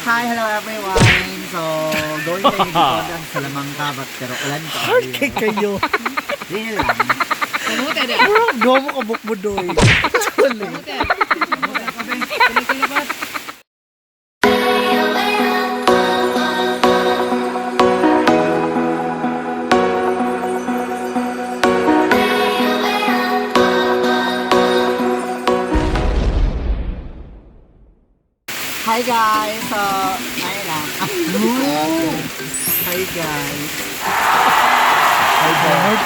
Hi, hello everyone. So, going to yung Salamanca, but pero ulan ko. Hardcake kayo. Hindi lang. Kamutin na. Gawa mo kabuk mo doy. Kamutin. Pinikilabat. Hi guys. So, ayun lang. Hi guys. Hi God.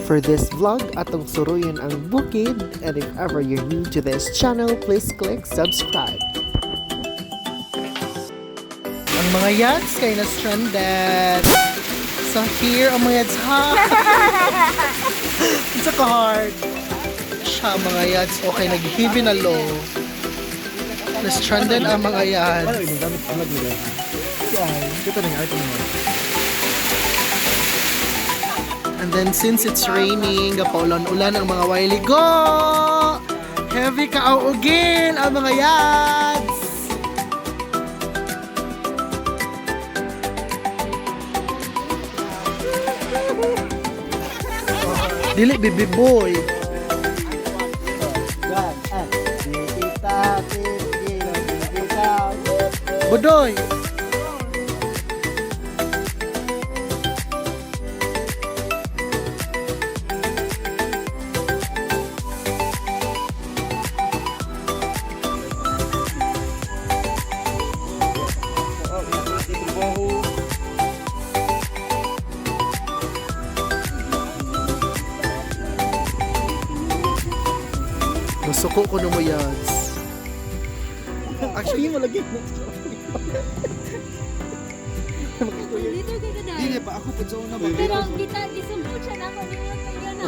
For this vlog, atong suruyin ang bukid, and if ever you're new to this channel, please click subscribe. Ang mga yads kay na stranded. So here ang mga yads ha. It's a hard. Siya mga yads okay naghibi na low. Na stranded ang mga yads. And then since it's raining, gapaulan-ulan ang mga wailigo. Heavy kaawugin ang mga yads. Dili baby boy. Bodoy. Nasuko ko na mo yads. Actually, malagi mo. Dito kay kada. Dili pa ako pa na ba. Pero kita gisumpo siya na ako niya kaya na.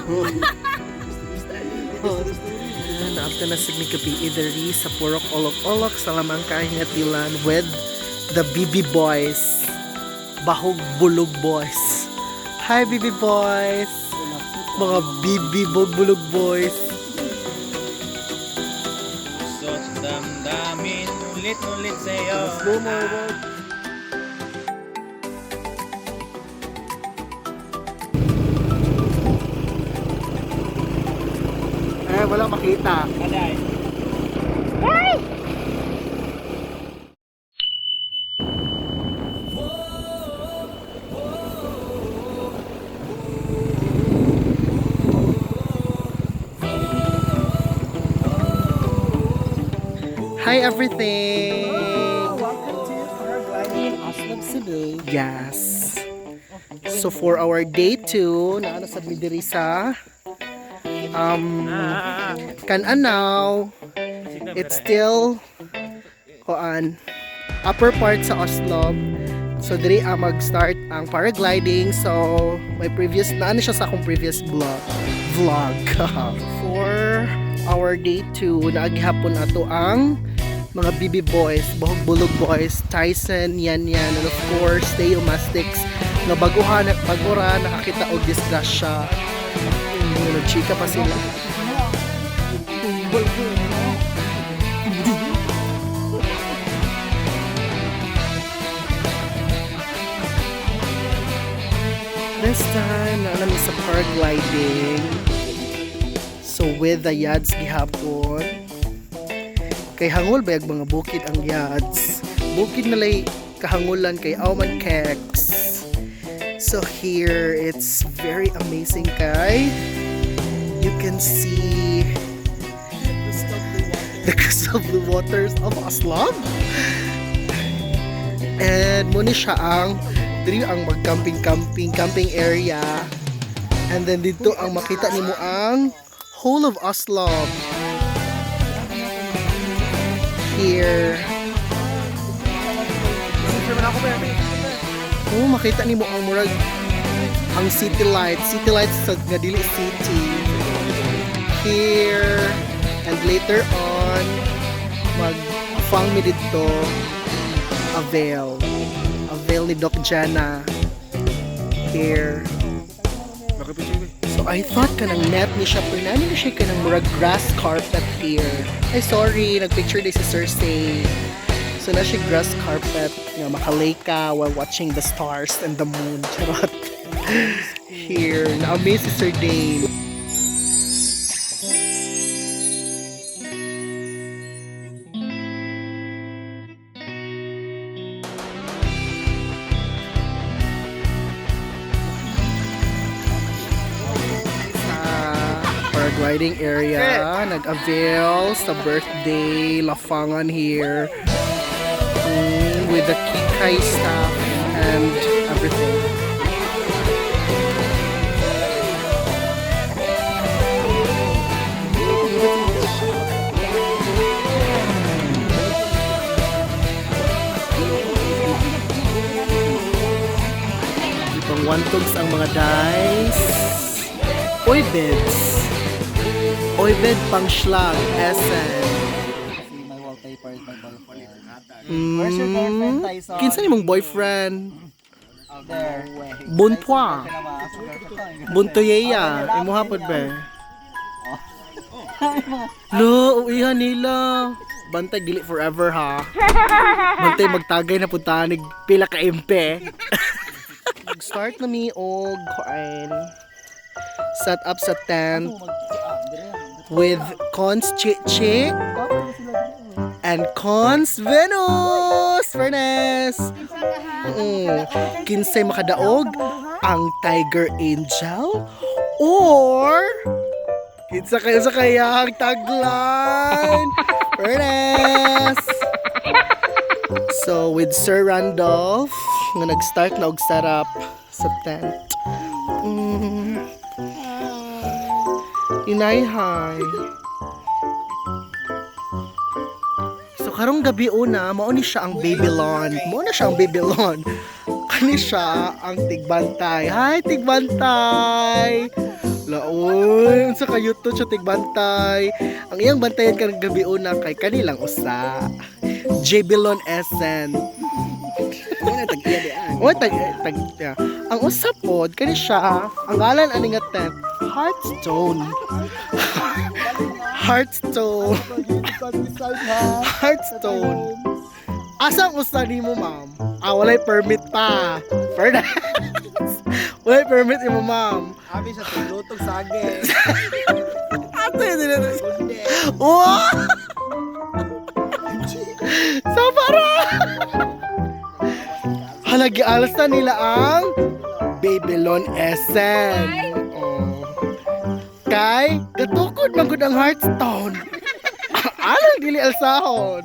Naapta na sigmi kapi idari sa Purok Olok-Olok, Salamanca, Ginatilan with the BB Boys. Bahog Bulog Boys. Hi BB Boys. Mga BB Bulog Boys. So, damdamin ulit-ulit sa'yo. Wala makita. Aday. Hi everything! Welcome to Paragliding in Oslob, Cebu. Yes. So for our day 2, naano sa midiri sa Kan-anaw. It's still upper part sa Oslob. So diri mag-start ang paragliding. So may previous naano siya sa akong previous vlog. For our day 2, naagihapon ato ang mga BB Boys, Bahog Bulog Boys, Tyson, yan, and of course, Teo Mastics, na baguhan at bagura, nakakita og disgrasya. Nag-chika pa sila. This time, naanami sa paragliding. So with the yads gihapon, kay hangol bayag mga bukid ang yads. Bukid na lay kahangulan kay Auman Keks. So here, it's very amazing kay. You can see the crystal blue waters of Oslob. And muna siya diri ang camping area. And then dito ang makita nimo ang whole of Oslob. Here. Oh, makita nimo ang murag ang city lights sa Gadili City. Here and later on mag-fang mi dito Avail ni Doc Jana here. So I thought kanang net ni siya pero namin na siya kanang murag grass carpet here. Ay sorry, nagpicture din si Cersei. So na siya grass carpet nga makalay ka while watching the stars and the moon. Charot. Here, na-amaze si Sir Dane. Paragliding area, nag-avail sa birthday lafangan here with the kikay staff and everything. Itong wantogs ang mga dice. Oy, beds. Oy, bed pang schlag, esen. My wallpaper is my boyfriend. Where's your girlfriend, Tyson? Kinsa ni mong boyfriend? Out there. Bunpwa. Buntoyeya. Imo hapon ba? Lo, uwihan nila. Bantay gili forever ha. Bantay magtagay na puntahan pila ka MP. Start na mi og set up sa tent with Cons Chichi and Cons Venus Furnace. Kinsay makadaog ang Tiger Angel or kinsa kayo sa kayang tagline Furnace. So with Sir Randolph nga nag-start na og setup sa tent. Inayhay. So karong gabi una, mao ni siya ang Babylon. Mao na siya ang Babylon. Kani siya ang tigbantay. Hi tigbantay. Laoy, unsa kayo to siya tigbantay. Ang iyang bantayan karong gabi una kay kanilang usa. Babylon Essen. Ano tag-iya di an? O tag ang usap pod kani siya. Ang ngalan ani nga tent, Hearthstone. Hearthstone. Hearthstone. Asang usa nimo, ma'am? Walay permit pa. Furnace. Walay permit mo, ma'am. Abi sa tulutog sage. Ato yun nila. Oh! So para! Halagi alas na nila ang Babylon Essen. Oh. Kay, katukod man gud ang Hearthstone. Alang dili alsahon.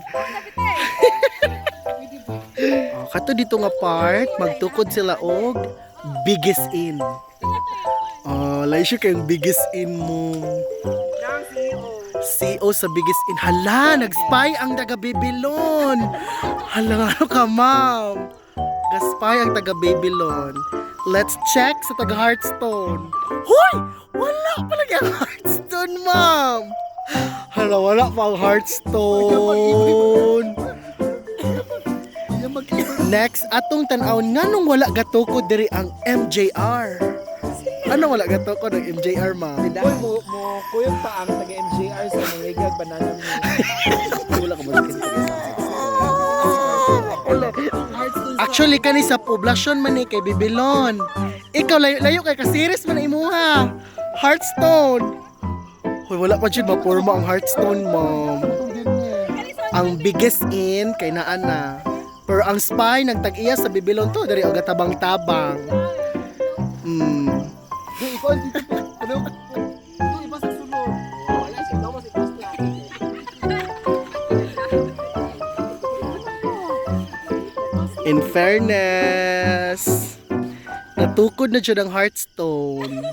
Kato dito nga part, magtukod sila og biggest in. Laisyo kayong biggest in mo. CEO sa biggest in. Hala, nag-spy ang taga Babylon. Hala, ano ka, ma'am? Gaspy ang taga Babylon. Let's check sa taga Hearthstone. Hoy! Wala pala yung Hearthstone, ma'am. Hala, wala pa ang Hearthstone. Next, atong tanawon nga nung wala gatukod diri ang MJR. Ano wala gatukod ng MJR, ma'am? Dahil mo kuyog pa ang taga-MJR sa mga igag banana mo. Wala ka mo rin Actually, kani sa Poblacion man kay Babylon. Ikaw, layo kay ka-series man imuha. Hearthstone. Hoy, wala pa dyan mapurma ang Hearthstone, ma'am. Ang biggest in kay naan na. Pero ang spy nagtag-iya sa Babylon to dari og tabang-tabang. In fairness, natukod na siya ng Hearthstone.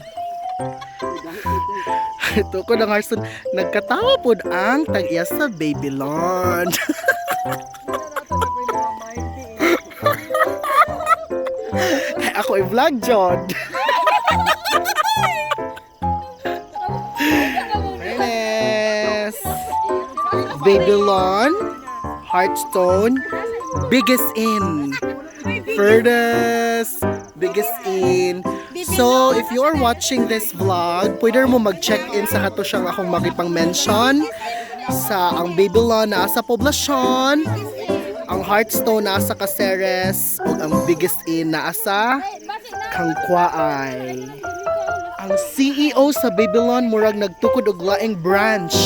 Natukod ng Hearthstone. Nagkatawa po ang tag-iya sa Babylon. Ako i-vlog, John. Fairness. Babylon, Hearthstone, biggest in. Furnace, biggest in. So, if you are watching this vlog, pwede mo mag-check-in sa kato siyang akong makipang-mention sa ang Babylon na sa Poblacion. Ang heartstone nasa Caceres ug ang biggest in nasa Kangkwaay. Ang CEO sa Babylon murag nagtukod og laing branch.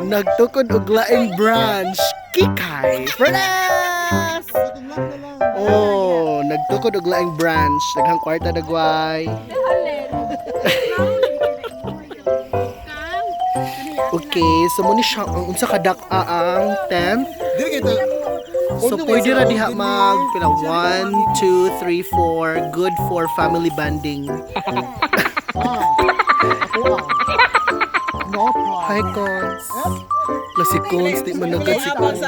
Nagtukod og laing branch. Kikay. Furnace! Oh, nagtukod og laing branch. Daghang kwarta dagway. Okay, so muna siya ang unsa ka dak-a ang tent. So pwede ra diha mag pila 1, 2, 3, 4 good for family bonding. No problem. Hi Cons. La si Cons, di man nagad si Cons.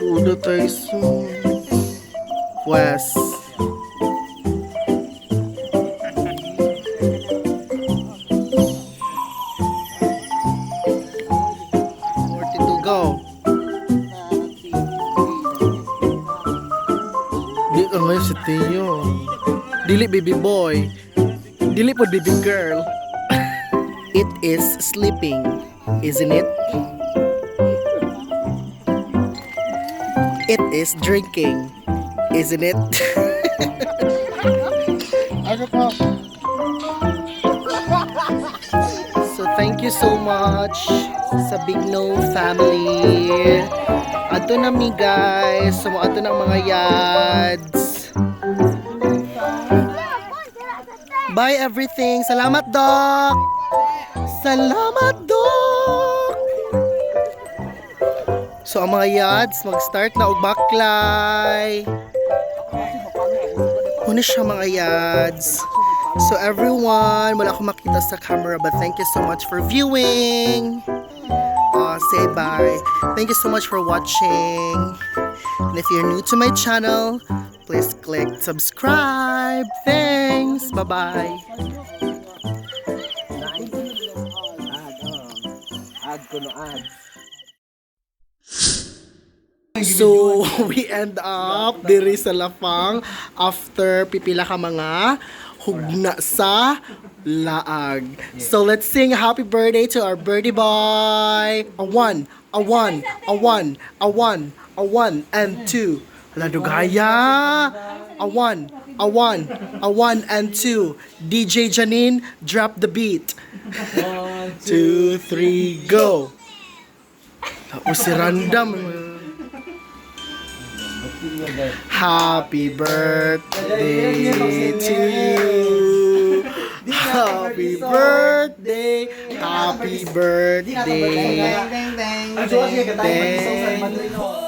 Duda tayo soon. West. Go. Di ka ngayon si Tio. Dili baby boy. Dili po baby girl. It is sleeping, isn't it? It is drinking, isn't it? So thank you so much sa Big No family. Ato na mi guys. So ato na mga yads. Bye everything. Salamat Doc. Salamat Doc. So ang mga yads mag-start na og baklay. Una siya mga yads. So everyone, wala akong makita sa camera but thank you so much for viewing. Say bye. Thank you so much for watching. And if you're new to my channel, please click subscribe. Thanks. Bye-bye. So, we end up diri sa Lafang after pipila ka mga hugna sa Laag. So, let's sing happy birthday to our birthday boy. A one, a one, a one, a one, a one, and two. Ladugaya. A one, a one, a one, and two. DJ Janine, drop the beat. 1, 2, 3, go. Tapos si Random. Happy birthday to you. Happy birthday. Happy birthday. Ding, ding, ding.